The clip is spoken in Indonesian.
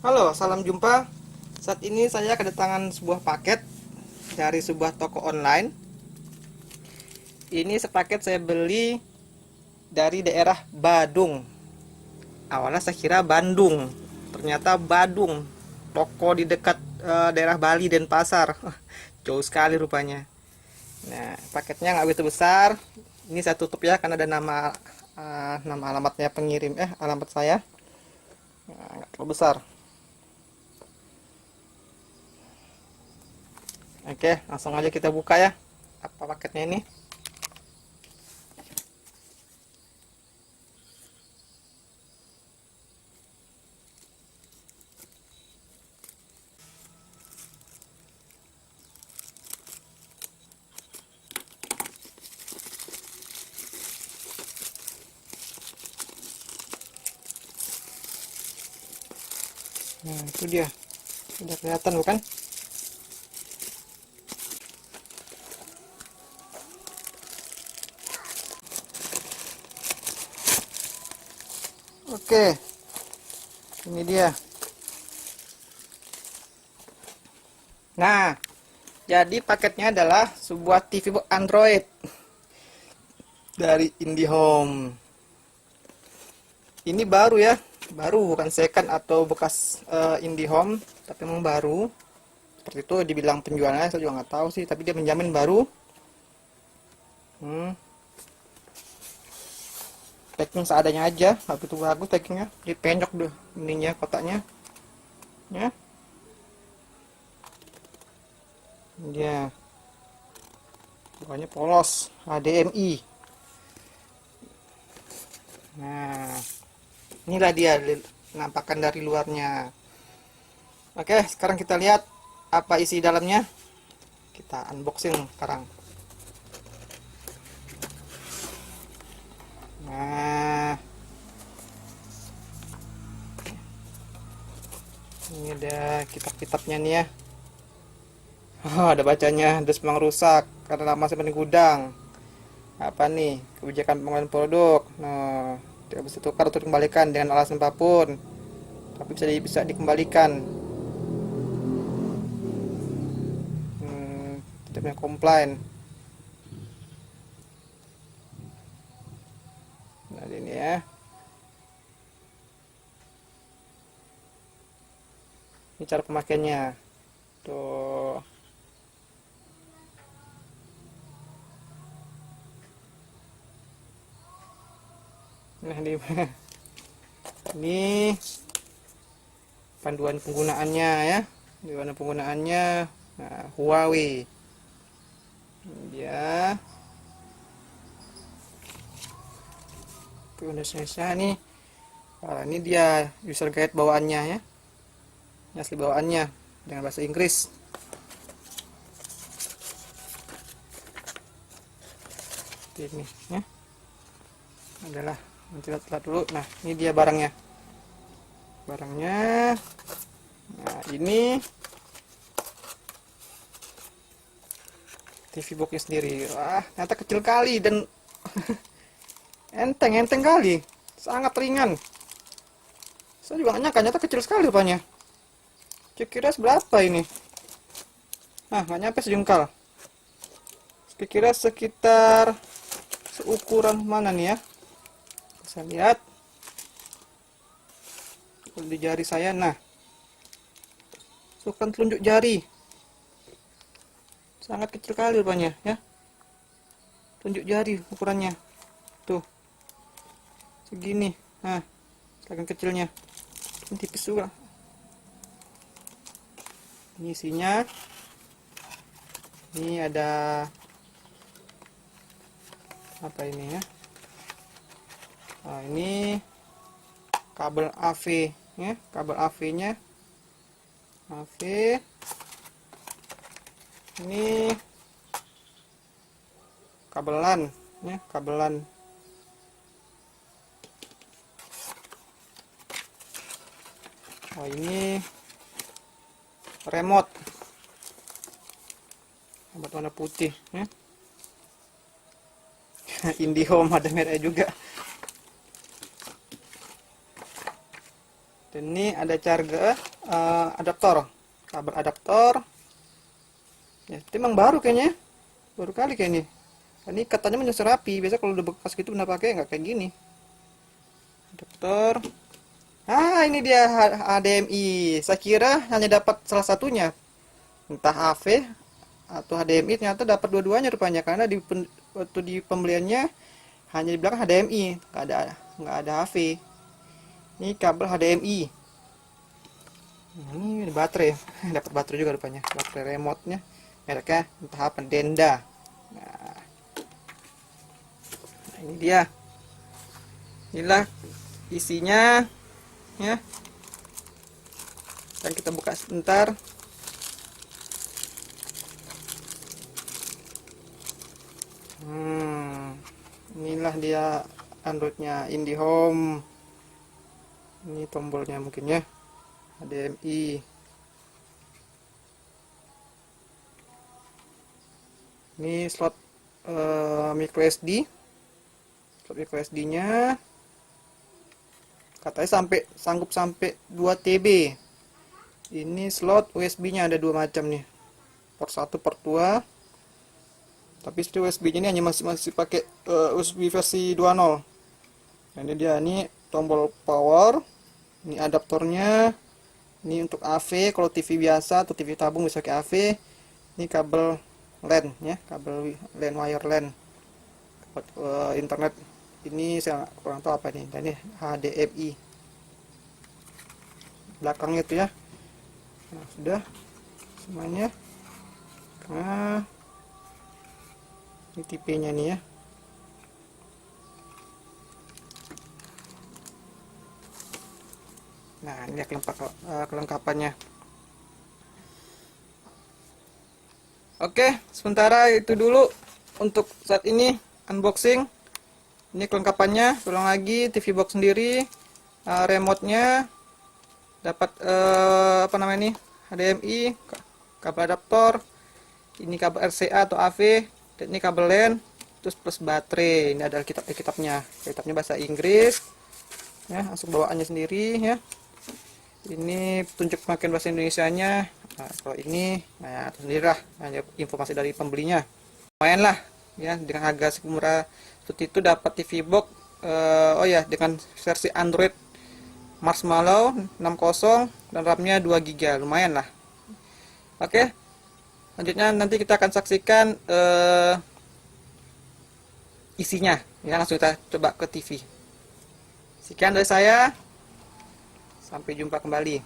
Halo, salam jumpa. Saat ini saya kedatangan sebuah paket dari sebuah toko online. Ini sepaket saya beli dari daerah Badung. Awalnya saya kira Bandung, ternyata Badung. Toko di dekat daerah Bali Denpasar. Jauh sekali rupanya. Nah, paketnya nggak begitu besar. Ini saya tutup ya karena ada nama alamatnya pengirim, alamat saya. Nah, nggak terlalu besar. Oke, langsung aja kita buka ya. Apa paketnya ini? Nah, itu dia. Udah kelihatan bukan? Oke, ini dia. Nah, jadi paketnya adalah sebuah TV box Android dari IndiHome. Ini baru ya, baru bukan second atau bekas IndiHome, tapi memang baru. Seperti itu dibilang penjualnya, saya juga nggak tahu sih, tapi dia menjamin baru. Packing seadanya aja, nggak begitu bagus packingnya. Jadi penyok deh ininya kotaknya, ya. Dia bukannya polos, HDMI. Nah, inilah dia penampakan dari luarnya. Oke, sekarang kita lihat apa isi dalamnya. Kita unboxing sekarang. Nah, ini ada kitab-kitabnya nih ya. Oh, ada bacanya. Dus memang rusak karena lama simpan di gudang. Apa nih? Kebijakan pengelolaan produk. Nah, tidak bisa tukar atau dikembalikan dengan alasan apapun. Tapi bisa dikembalikan. Tidak punya komplain. Nah, ini ya. Ini cara pemakaiannya. Tuh. Nah, ini panduan penggunaannya ya. Panduan penggunaannya. Nah, Huawei. Dia Indonesia nih. Nah, ini dia user guide bawaannya ya. Ini asli bawaannya dengan bahasa Inggris. Ini ya. Adalah nanti lihat dulu. Nah, ini dia barangnya. Nah, ini TV boxnya sendiri. Wah, ternyata kecil kali dan enteng kali. Sangat ringan. Saya juga nggak nyangka, ternyata kecil sekali rupanya. Kira-kira seberapa ini? Nah, nggak nyampe sejengkal. Kira-kira sekitar seukuran mana nih ya? Saya lihat di jari saya. Nah, ukuran telunjuk jari. Sangat kecil kali rupanya ya. Telunjuk jari ukurannya. Tuh. Segini. Nah, saking kecilnya. Ini tipis juga. Ini isinya. Ini ada apa ini ya? Nah, ini kabel AV ya, kabel AV-nya. AV. Ini kabelan ya, kabelan. Oh, ini remote warna putih ya. IndiHome ada merah juga. Dan ini ada charger adaptor, kabel adaptor. Ya, itu emang baru kayaknya, baru kali kayak ini. Ini katanya menyusun rapi. Biasa kalau udah bekas gitu pernah pakai nggak kayak gini. Adaptor. Ah, ini dia HDMI. Saya kira hanya dapat salah satunya, entah AV atau HDMI. Ternyata dapat dua-duanya rupanya, karena waktu di pembeliannya hanya dibilang HDMI, nggak ada AV. Ini kabel HDMI. Ini baterai, dapat baterai juga rupanya, baterai remote-nya. Mereknya entah apa, Denda. Nah, ini dia. Inilah isinya, ya. Dan kita buka sebentar. Inilah dia Androidnya IndiHome. Ini tombolnya mungkin ya, HDMI. Ini slot micro SD. Slot micro SD-nya katanya sanggup sampai 2 TB. Ini slot USB-nya ada dua macam nih, port 1, port 2. Tapi USB-nya ini hanya masih pakai USB versi 2.0. Nah, ini dia, ini tombol power, ini adaptornya, ini untuk AV. Kalau TV biasa atau TV tabung bisa pakai AV. Ini kabel LAN ya, kabel LAN, wire LAN buat internet. Ini saya kurang tahu apa ini. Dan ini HDMI belakangnya itu ya. Nah, sudah semuanya. Nah, ini tipenya nih ya. Nah, ini kelengkapannya. Oke, sementara itu dulu untuk saat ini unboxing. Ini kelengkapannya. Ulang lagi, TV box sendiri, remote-nya, dapat apa namanya ini, HDMI, kabel adaptor, ini kabel RCA atau AV, dan ini kabel LAN, terus plus baterai. Ini adalah kitabnya bahasa Inggris ya, langsung bawaannya sendiri ya. Ini petunjuk pemakaian bahasa Indonesianya. Nah, kalau ini nah sendirilah, hanya informasi dari pembelinya. Lumayan lah ya, dengan harga semurah seperti itu dapat TV box. Oh ya, dengan versi Android Marshmallow 60 dan RAM-nya 2 GB. Lumayan lah. Oke, selanjutnya nanti kita akan saksikan isinya ya, langsung kita coba ke TV. Sekian dari saya, sampai jumpa kembali.